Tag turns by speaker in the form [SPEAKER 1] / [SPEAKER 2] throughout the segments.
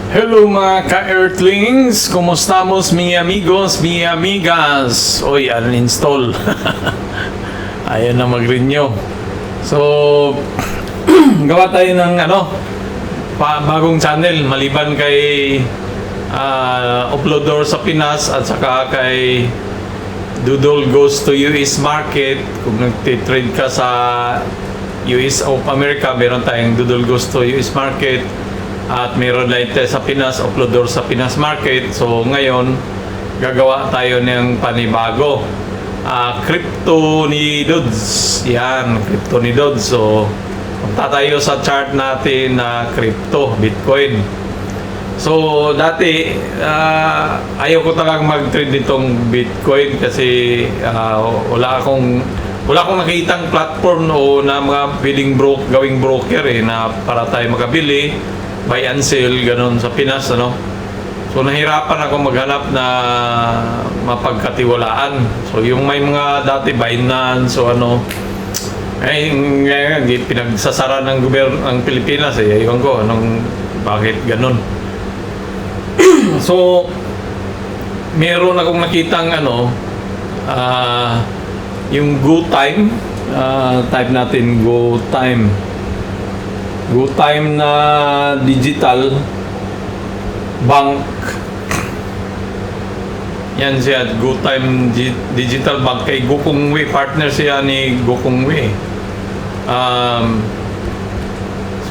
[SPEAKER 1] Hello mga ka-Earthlings! Kumustamos mi amigos, mi amigas? Oy, uninstall. Ayaw na mag-renew. So, gawa tayo ng bagong channel maliban kay Uploader sa Pinas at saka kay Doodle Goes to US Market. Kung nagtitrade ka sa US of America, meron tayong Doodle Goes to US Market. At meron light sa Pinas, Uploader sa Pinas Market. So ngayon, gagawa tayo ng panibago. Crypto ni Dudes. Yan, crypto ni Dudes. So, punta tayo sa chart natin na crypto, Bitcoin. So, dati, ayaw ko talagang mag-trade nitong Bitcoin kasi wala akong nakitang platform o na mga gawing broker na para tayo makabili, buy and sell, ganun sa Pinas, So, nahirapan ako maghanap na mapagkatiwalaan. So, yung may mga dati Binance o ngayon, pinagsasara ng gobyerno ng Pilipinas, Ewan ko, bakit ganun. So, meron akong nakitang yung GoTime, type natin GoTime. GoTime na digital bank. Yan siya, GoTime digital bank kay Gokongwei, partner siya ni Gokongwei.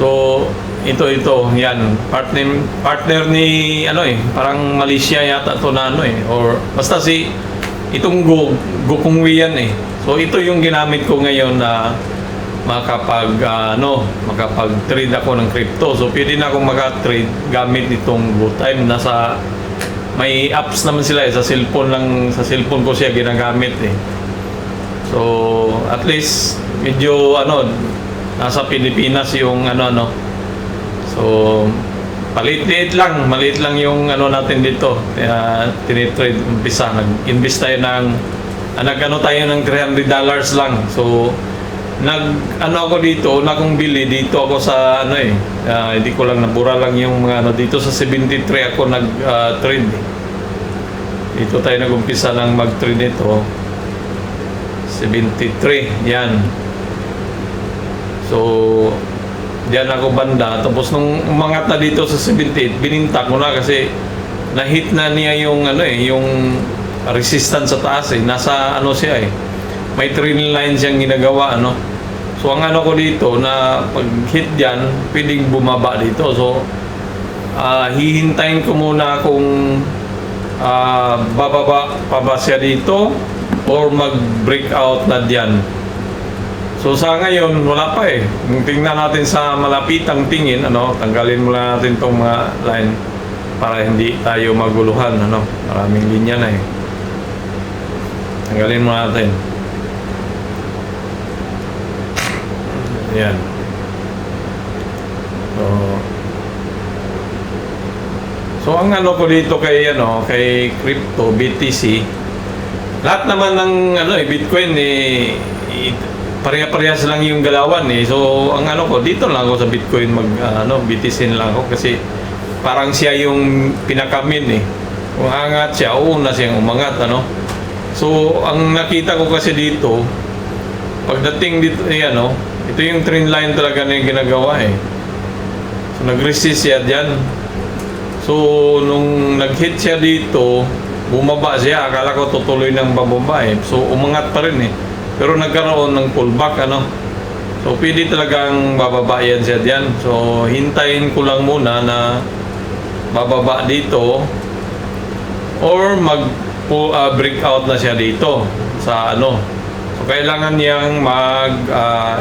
[SPEAKER 1] So ito yan, partner ni parang Malaysia yata to na or basta itong Gokongwei yan So ito yung ginamit ko ngayon na makapag-trade ako ng crypto. So pwede na akong maka-trade gamit itong GoTime. May apps naman sila sa cellphone ko siya ginagamit So at least medyo nasa Pilipinas yung So maliit lang yung natin dito. Kaya tinitrade umpisa. Nag-invest tayo tayo ng $300 lang. So ako dito, akong bili dito ako sa hindi ko lang nabura lang yung mga dito sa 73 ako nag-trade. Dito tayo nag-umpisa ng mag-trade nito. 73, yan. So, diyan ako banda. Tapos nung umangat na dito sa 78, bininta ko na kasi na-hit na niya yung yung resistance sa taas Nasa siya may trend line siyang ginagawa So ang ko dito na pag hit diyan pwedeng bumaba dito. So hihintayin ko muna kung bababa pa ba siya dito or mag-breakout na diyan. So sa ngayon wala pa Tingnan natin sa malapitang tingin tanggalin muna natin tong mga line para hindi tayo maguluhan maraming linya na Tanggalin muna natin. Yan. So ang ko dito kay crypto BTC, lahat naman ng Bitcoin pareha-parehas lang yung galawan So ang ko dito lang ako sa Bitcoin BTC lang ako kasi parang siya yung pinakamin Kung angat siya, una siyang umangat So ang nakita ko kasi dito pagdating dito ito yung trend line talaga na yung ginagawa So nag-resist siya dyan. So nung nag-hit siya dito, bumaba siya. Akala ko tutuloy ng bababa So umangat pa rin Pero nagkaroon ng pullback So pwede talagang bababa yan siya dyan. So hintayin ko lang muna na bababa dito or breakout na siya dito sa So kailangan niyang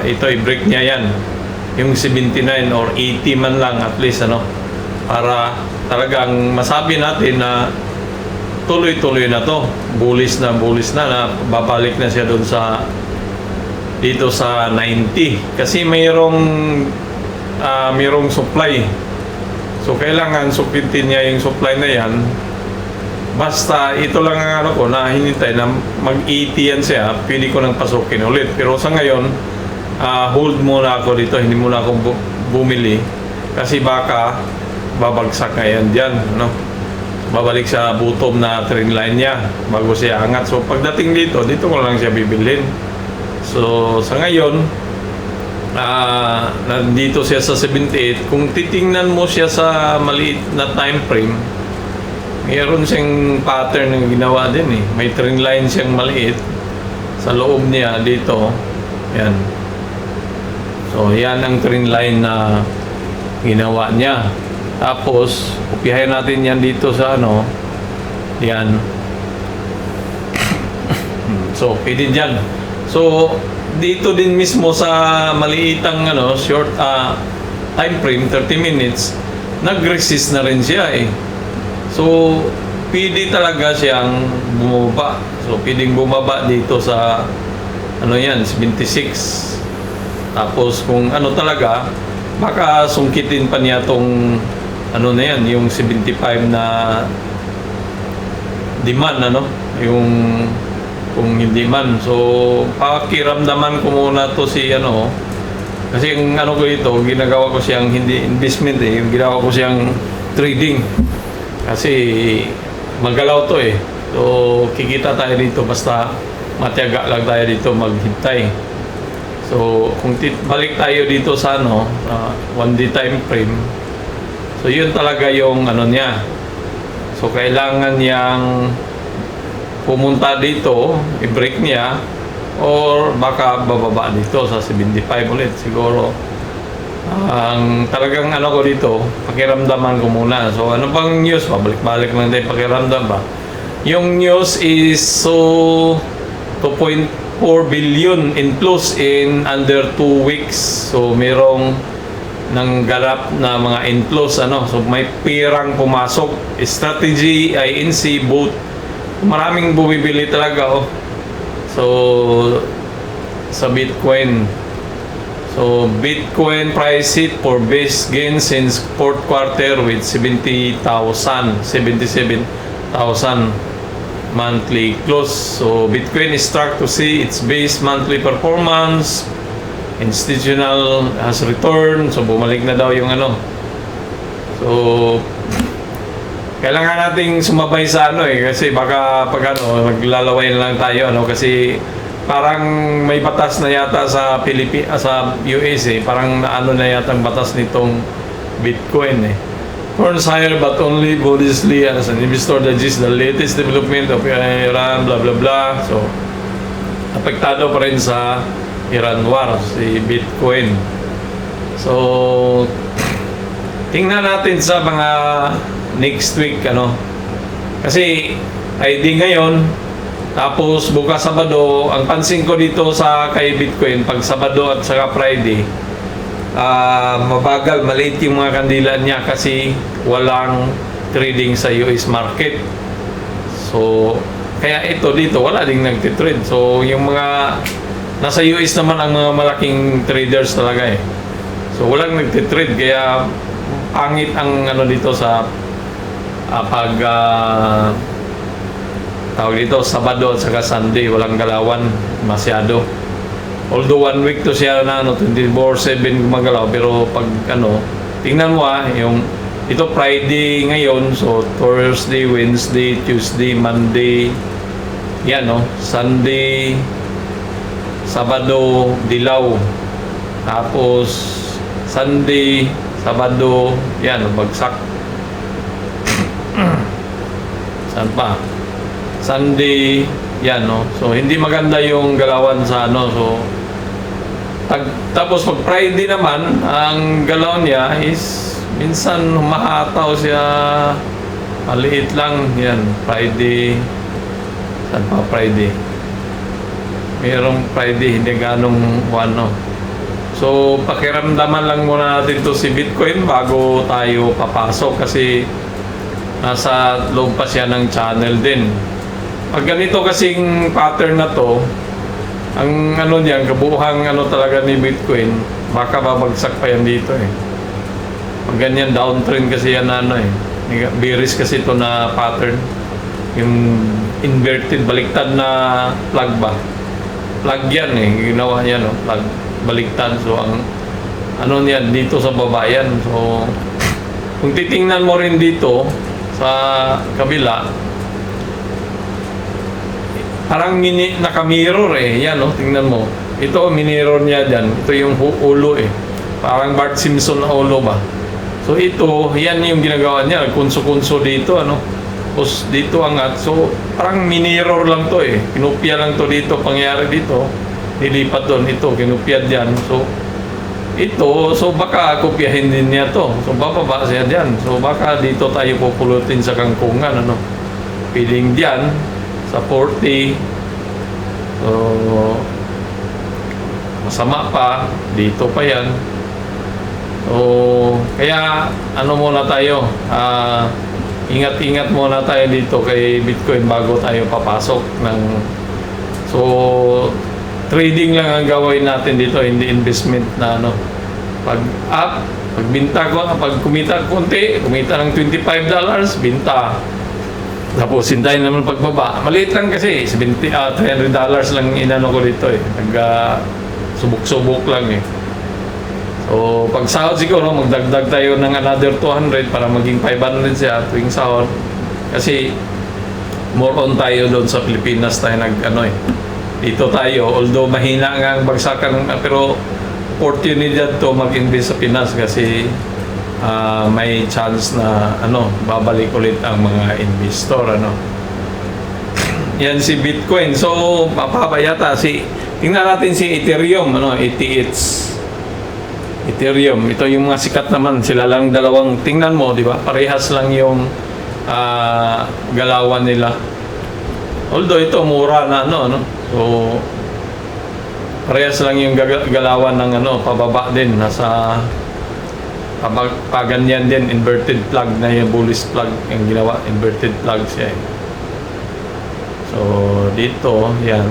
[SPEAKER 1] i-break niya yan yung 79 or 80 man lang at least para talagang masabi natin na tuloy-tuloy na to, bullish na babalik na siya doon dito sa 90 kasi mayroong supply. So kailangan sukitin niya yung supply na yan. Basta ito lang ang ko na hinintay na mag-80 yan siya, pwede ko nang pasukin ulit. Pero sa ngayon, hold muna ako dito, hindi muna ako bumili kasi baka babagsak ngayon dyan, ano? Babalik sa bottom na trend line niya bago siya angat. So pagdating dito ko lang siya bibilhin. So sa ngayon, nandito siya sa 78. Kung titingnan mo siya sa maliit na time frame, mayroon siyang pattern na ginawa din eh. May trend line siyang maliit sa loob niya dito. Yan. So yan ang trend line na ginawa niya. Tapos, upihayin natin yan dito sa ano. Yan. So, pwede dyan. So, dito din mismo sa maliitang ano, short time frame, 30 minutes, nag-resist na rin siya eh. So, pwede talaga siyang bumaba. So, pwedeng bumaba dito sa ano yan, 76. Tapos, kung ano talaga, baka sungkitin pa niya tong ano na yan, yung 75 na demand, ano, yung kung hindi man. So, pakiramdaman ko muna to si ano, kasi yung ano ko ito, ginagawa ko siyang hindi investment eh, yung ginawa ko siyang trading. Kasi magalaw to eh. So, kikita tayo dito basta matiyaga lang tayo dito maghintay. So, kung balik tayo dito sa ano, 1D time frame, so yun talaga yung ano niya. So, kailangan niyang pumunta dito, i-break niya, or baka bababa dito sa 75 ulit siguro. Ang talagang ano ko dito, pakiramdaman ko muna. So, ano bang news? Pabalik-balik lang tayo pakiramdam ba? Yung news is so 2.4 billion inflows in under 2 weeks. So, merong nang ganap na mga inflows, ano. So, may pirang pumasok. Strategy, INC, both. Maraming bumibili talaga, oh. So, sa Bitcoin. So, Bitcoin price hit for best gain since fourth quarter with 77,000 monthly close. So, Bitcoin is struck to see its base monthly performance. Institutional has returned. So, bumalik na daw yung ano. So, kailangan nating sumabay sa ano eh. Kasi baka pag ano, maglalaway na lang tayo. Ano, kasi parang may batas na yata sa sa US eh. Parang ano na yata ang batas nitong Bitcoin eh. Firms higher but only modestly as an investor digest the latest development of Iran, blah blah blah. So, apektado pa rin sa Iran war, si Bitcoin. So, tingnan natin sa mga next week, ano. Kasi, ID ngayon, tapos bukas Sabado, ang pansin ko dito sa kay Bitcoin, pag Sabado at saka Friday, mabagal, maliit yung mga kandila niya kasi walang trading sa US market. So, kaya ito dito, wala ding nagtitrade. So, yung mga nasa US naman ang mga malaking traders talaga eh. So, walang nagtitrade. Kaya, pangit ang ano dito sa tawag dito, Sabado at saka Sunday. Walang galawan masyado. Although 1 week to siya na ano, 24/7 gumagalaw. Pero pag ano, tingnan mo yung ito Friday ngayon. So, Thursday, Wednesday, Tuesday, Monday. Yan, no? Sunday, Sabado, dilaw. Tapos, Sunday, Sabado, yan, bagsak. Saan pa? Sunday, yan, no? So, hindi maganda yung galawan sa ano. So, tapos pag Friday naman, ang galaw niya is minsan humahataw siya. Maliit lang, yan, Friday. Saan pa Friday? Mayroong Friday, hindi ganong ano. So, pakiramdaman lang muna natin to si Bitcoin bago tayo papasok kasi nasa loob pa siya ng channel din. Pag ganito kasing pattern na to, ang ano niyan, kabuhang ano talaga ni Bitcoin, baka babagsak pa yan dito eh. Pag ganyan, downtrend kasi yan ano eh. Bearish kasi to na pattern. Yung inverted, baliktad na flag ba? Flag yan eh, ginawa niya no, flag, baliktad. So ang ano niyan dito sa baba yan. So kung titingnan mo rin dito sa kabila, parang naka-mirror eh. Yan, no? Tingnan mo. Ito, minirror niya dyan. Ito yung ulo eh. Parang Bart Simpson na ulo ba? So ito, yan yung ginagawa niya. Kunso-kunso dito, ano? Tapos dito angat. So, parang minirror lang to eh. Kinupya lang to dito. Pangyari dito. Nilipat doon. Ito, kinupya dyan. So, ito, so baka kopyahin din niya to. So, bababa siya dyan. So, baka dito tayo pupulutin sa kangkungan, ano? Piling dyan sa 40. So, masama pa. Dito pa yan. So, kaya ano muna tayo, ingat-ingat muna tayo dito kay Bitcoin bago tayo papasok ng, so trading lang ang gawin natin dito, hindi investment na ano. Pag up, pag binta ko, pag kumita konti, kumita ng $25, binta. Tapos hintayin naman pagbaba. Maliit lang kasi, $300 lang inano ko dito eh. Subok-subok lang eh. So, pag sahod siguro, magdagdag tayo ng another 200 para maging 500 siya tuwing sahod. Kasi, more on tayo doon sa Pilipinas tayo nag-ano eh. Dito tayo, although mahina nga ang bagsakan, pero opportunity to mag-invest sa Pinas kasi may chance na ano, babalik ulit ang mga investor, ano. Yan si Bitcoin. So, mapapayata tingnan natin si Ethereum, ano, ETH. Ethereum, ito yung mga sikat naman, sila lang dalawang, tingnan mo, di ba? Parehas lang yung galawan nila. Although ito mura na ano. So parehas lang yung galawan ng ano, pababa din, nasa paganyan din, inverted plug na yung bullish plug yung ginawa, inverted plug siya eh. So dito, yan.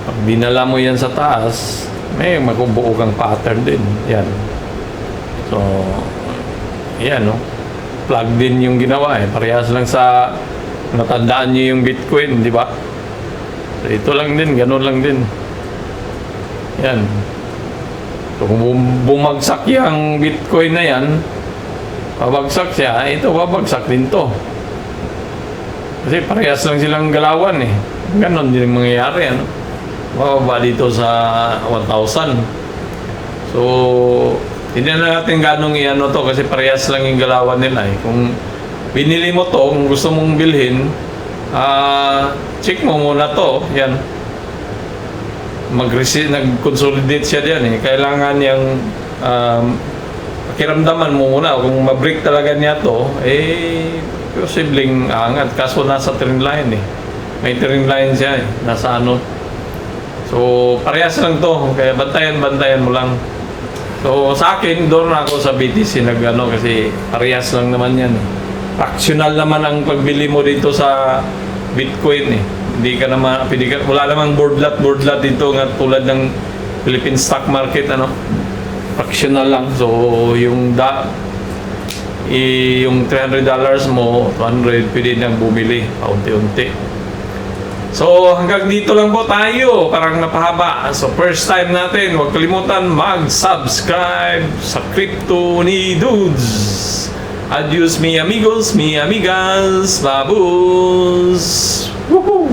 [SPEAKER 1] Pag binala mo yan sa taas, may makubuo kang pattern din. Yan. So, yan, no? Plug din yung ginawa eh. Parehas lang sa natandaan nyo yung Bitcoin, di ba? So, ito lang din, ganun lang din. Yan. So, kung bumagsak yung Bitcoin na yan, babagsak siya, ito babagsak din to. Kasi parehas lang silang galawan eh. Ganun din yung mangyayari, ano? Mababa dito sa 1,000. So, hindi na natin ganong i-ano to kasi parehas lang yung galawan nila eh. Kung binili mo to, kung gusto mong bilhin, check mo muna to. Yan. Nag-consolidate siya diyan eh. Kailangan yung pakiramdaman mo muna. Kung ma-break talaga niya to, eh, posibleng angat. Kaso nasa trend line eh. May trend line siya eh. Nasa ano. So, parehas lang to. Kaya bantayan mo lang. So, sa akin, doon ako sa BTC nag-ano kasi parehas lang naman yan. Fractional naman ang pagbili mo dito sa Bitcoin eh. Hindi ka naman, wala namang board lot dito nga tulad ng Philippine stock market, ano. Fractional lang. So, yung $300 mo, 200, pwede nang bumili paunti-unti. So, hanggang dito lang po tayo. Parang napahaba. So, first time natin, huwag kalimutan mag-subscribe sa Crypto ni Dudes. Adios mi amigos, mi amigas. Babus! Woohoo!